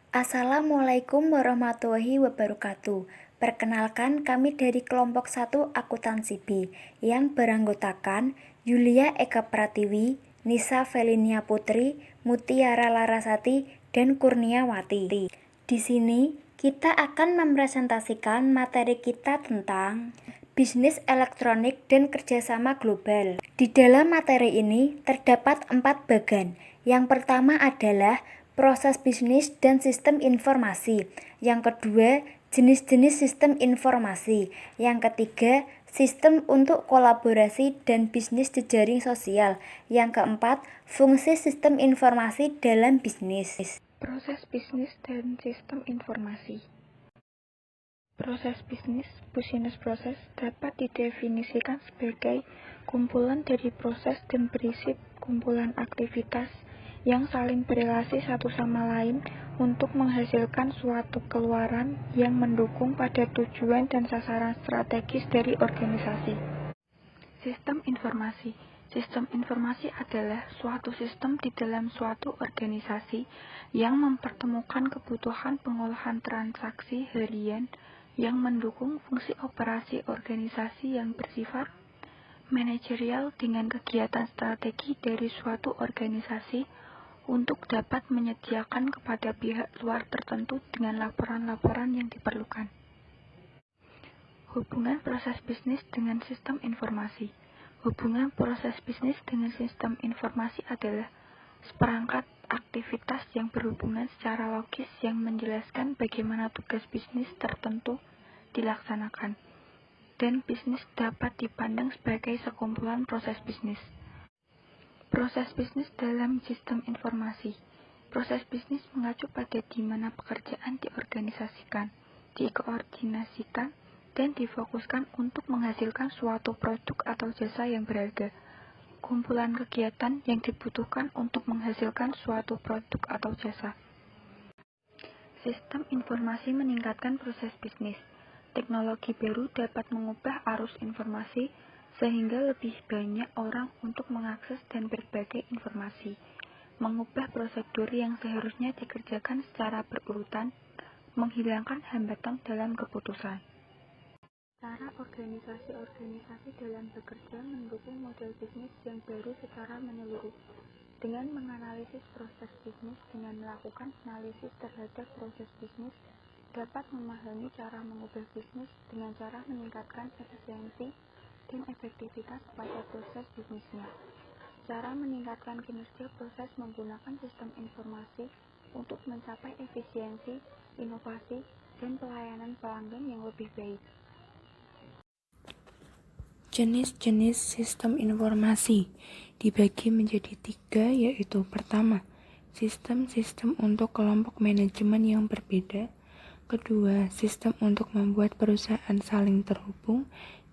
Assalamualaikum warahmatullahi wabarakatuh. Perkenalkan, kami dari kelompok 1 Akuntansi B yang beranggotakan Yulia Eka Pratiwi, Nisa Felinia Putri, Mutiara Larasati, dan Kurniawati. Di sini kita akan mempresentasikan materi kita tentang bisnis elektronik dan kerjasama global. Di dalam materi ini terdapat 4 bagian. Yang pertama adalah proses bisnis dan sistem informasi. Yang kedua, jenis-jenis sistem informasi. Yang ketiga, sistem untuk kolaborasi dan bisnis jejaring sosial. Yang keempat, fungsi sistem informasi dalam bisnis. Proses bisnis dan sistem informasi. Proses bisnis, business process, dapat didefinisikan sebagai kumpulan dari proses dan berisi kumpulan aktivitas yang saling berelasi satu sama lain untuk menghasilkan suatu keluaran yang mendukung pada tujuan dan sasaran strategis dari organisasi. Sistem informasi. Sistem informasi adalah suatu sistem di dalam suatu organisasi yang mempertemukan kebutuhan pengolahan transaksi harian yang mendukung fungsi operasi organisasi yang bersifat manajerial dengan kegiatan strategi dari suatu organisasi untuk dapat menyediakan kepada pihak luar tertentu dengan laporan-laporan yang diperlukan. Hubungan proses bisnis dengan sistem informasi. Hubungan proses bisnis dengan sistem informasi adalah seperangkat aktivitas yang berhubungan secara logis yang menjelaskan bagaimana tugas bisnis tertentu dilaksanakan, dan bisnis dapat dipandang sebagai sekumpulan proses bisnis. Proses bisnis dalam sistem informasi. Proses bisnis mengacu pada di mana pekerjaan diorganisasikan, dikoordinasikan, dan difokuskan untuk menghasilkan suatu produk atau jasa yang berharga. Kumpulan kegiatan yang dibutuhkan untuk menghasilkan suatu produk atau jasa. Sistem informasi meningkatkan proses bisnis. Teknologi baru dapat mengubah arus informasi sehingga lebih banyak orang untuk mengakses dan berbagai informasi. Mengubah prosedur yang seharusnya dikerjakan secara berurutan, menghilangkan hambatan dalam keputusan. Cara organisasi-organisasi dalam bekerja mendukung model bisnis yang baru secara menyeluruh. Dengan menganalisis proses bisnis dengan melakukan analisis terhadap proses bisnis, dapat memahami cara mengubah bisnis dengan cara meningkatkan efisiensi dan efektivitas pada proses bisnisnya. Cara meningkatkan kinerja proses menggunakan sistem informasi untuk mencapai efisiensi, inovasi, dan pelayanan pelanggan yang lebih baik. Jenis-jenis sistem informasi dibagi menjadi 3, yaitu pertama, sistem-sistem untuk kelompok manajemen yang berbeda. Kedua, sistem untuk membuat perusahaan saling terhubung.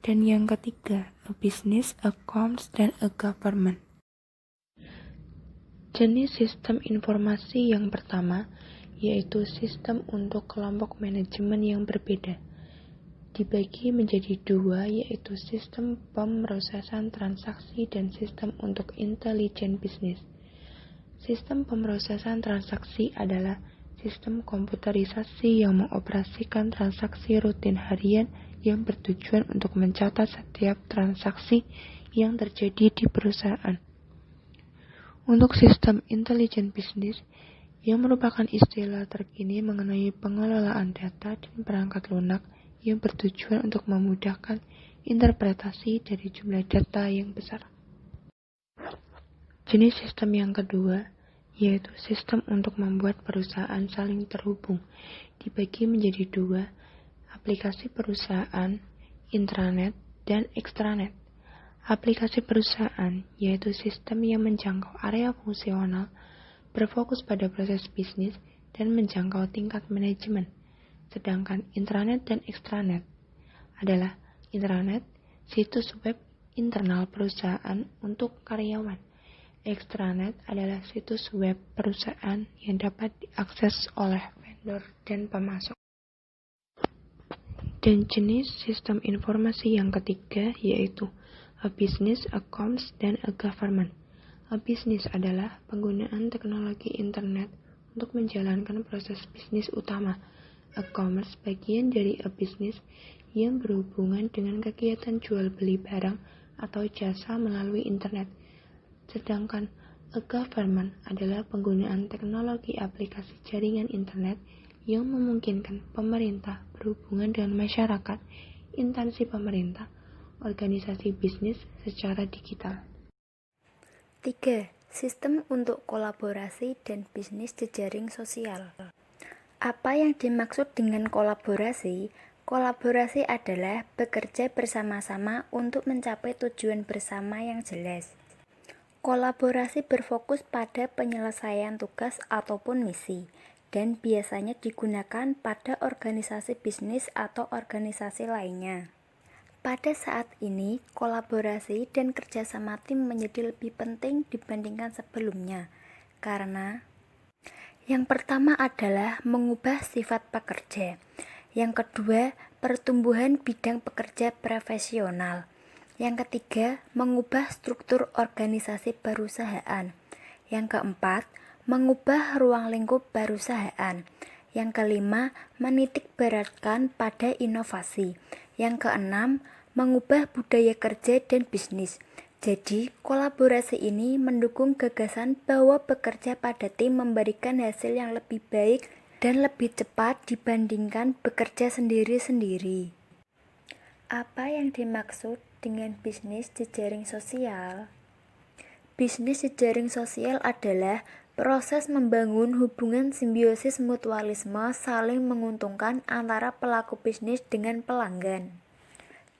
Dan yang ketiga, a business, a comms, dan a government. Jenis sistem informasi yang pertama, yaitu sistem untuk kelompok manajemen yang berbeda. Dibagi menjadi 2, yaitu sistem pemrosesan transaksi dan sistem untuk intelijen bisnis. Sistem pemrosesan transaksi adalah sistem komputerisasi yang mengoperasikan transaksi rutin harian yang bertujuan untuk mencatat setiap transaksi yang terjadi di perusahaan. Untuk sistem intelijen bisnis, yang merupakan istilah terkini mengenai pengelolaan data dan perangkat lunak yang bertujuan untuk memudahkan interpretasi dari jumlah data yang besar. Jenis sistem yang kedua, yaitu sistem untuk membuat perusahaan saling terhubung, dibagi menjadi 2, aplikasi perusahaan, intranet, dan ekstranet. Aplikasi perusahaan, yaitu sistem yang menjangkau area fungsional, berfokus pada proses bisnis, dan menjangkau tingkat manajemen. Sedangkan intranet dan ekstranet adalah intranet, situs web internal perusahaan untuk karyawan. Ekstranet adalah situs web perusahaan yang dapat diakses oleh vendor dan pemasok. Dan jenis sistem informasi yang ketiga yaitu a business, a comms, dan a government. A business adalah penggunaan teknologi internet untuk menjalankan proses bisnis utama. E-commerce bagian dari e-business yang berhubungan dengan kegiatan jual beli barang atau jasa melalui internet. Sedangkan e-government adalah penggunaan teknologi aplikasi jaringan internet yang memungkinkan pemerintah berhubungan dengan masyarakat, instansi pemerintah, organisasi bisnis secara digital. 3. Sistem untuk kolaborasi dan bisnis jejaring sosial. Apa yang dimaksud dengan kolaborasi? Kolaborasi adalah bekerja bersama-sama untuk mencapai tujuan bersama yang jelas. Kolaborasi berfokus pada penyelesaian tugas ataupun misi, dan biasanya digunakan pada organisasi bisnis atau organisasi lainnya. Pada saat ini, kolaborasi dan kerjasama tim menjadi lebih penting dibandingkan sebelumnya, karena yang pertama adalah mengubah sifat pekerja. Yang kedua, pertumbuhan bidang pekerja profesional. Yang ketiga, mengubah struktur organisasi perusahaan. Yang keempat, mengubah ruang lingkup perusahaan. Yang kelima, menitik beratkan pada inovasi. Yang keenam, mengubah budaya kerja dan bisnis. Jadi, kolaborasi ini mendukung gagasan bahwa bekerja pada tim memberikan hasil yang lebih baik dan lebih cepat dibandingkan bekerja sendiri-sendiri. Apa yang dimaksud dengan bisnis jejaring sosial? Bisnis jejaring sosial adalah proses membangun hubungan simbiosis mutualisme saling menguntungkan antara pelaku bisnis dengan pelanggan.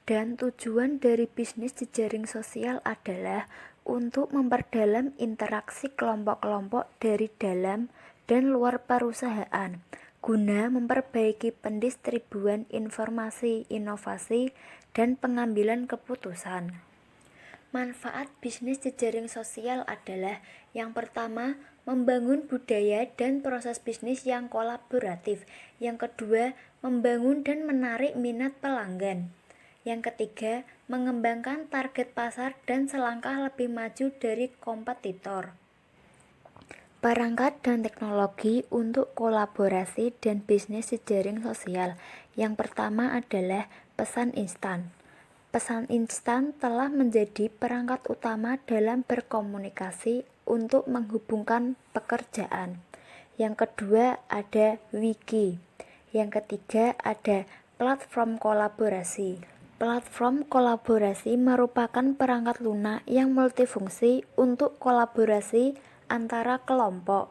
Dan tujuan dari bisnis jejaring sosial adalah untuk memperdalam interaksi kelompok-kelompok dari dalam dan luar perusahaan, guna memperbaiki pendistribuan informasi, inovasi, dan pengambilan keputusan. Manfaat bisnis jejaring sosial adalah yang pertama, membangun budaya dan proses bisnis yang kolaboratif. Yang kedua, membangun dan menarik minat pelanggan. Yang ketiga, mengembangkan target pasar dan selangkah lebih maju dari kompetitor. Perangkat dan teknologi untuk kolaborasi dan bisnis jejaring sosial. Yang pertama adalah pesan instan. Pesan instan telah menjadi perangkat utama dalam berkomunikasi untuk menghubungkan pekerjaan. Yang kedua ada wiki. Yang ketiga ada platform kolaborasi. Platform kolaborasi merupakan perangkat lunak yang multifungsi untuk kolaborasi antara kelompok.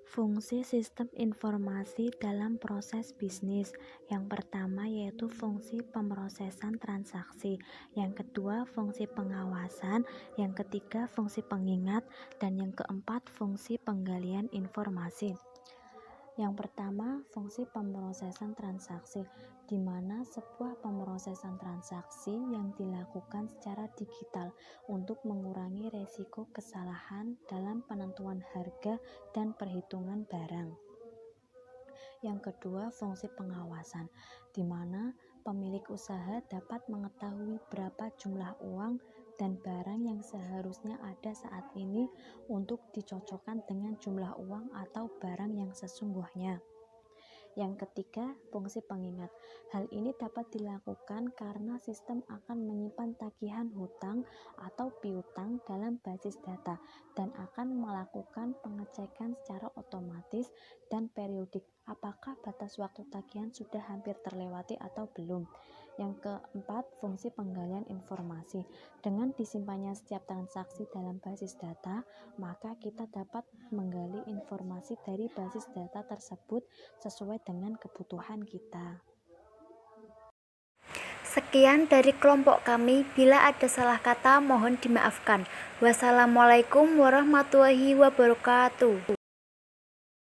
Fungsi sistem informasi dalam proses bisnis. Yang pertama yaitu fungsi pemrosesan transaksi. Yang kedua fungsi pengawasan. Yang ketiga fungsi pengingat. Dan yang keempat fungsi penggalian informasi. Yang pertama, fungsi pemrosesan transaksi, di mana sebuah pemrosesan transaksi yang dilakukan secara digital untuk mengurangi resiko kesalahan dalam penentuan harga dan perhitungan barang. Yang kedua, fungsi pengawasan, di mana pemilik usaha dapat mengetahui berapa jumlah uang dan barang yang seharusnya ada saat ini untuk dicocokkan dengan jumlah uang atau barang yang sesungguhnya. Yang ketiga, fungsi pengingat. Hal ini dapat dilakukan karena sistem akan menyimpan tagihan hutang atau piutang dalam basis data dan akan melakukan pengecekan secara otomatis dan periodik apakah batas waktu tagihan sudah hampir terlewati atau belum. Yang keempat, fungsi penggalian informasi. Dengan disimpannya setiap transaksi dalam basis data, maka kita dapat menggali informasi dari basis data tersebut sesuai dengan kebutuhan kita. Sekian dari kelompok kami. Bila ada salah kata, mohon dimaafkan. Wassalamualaikum warahmatullahi wabarakatuh.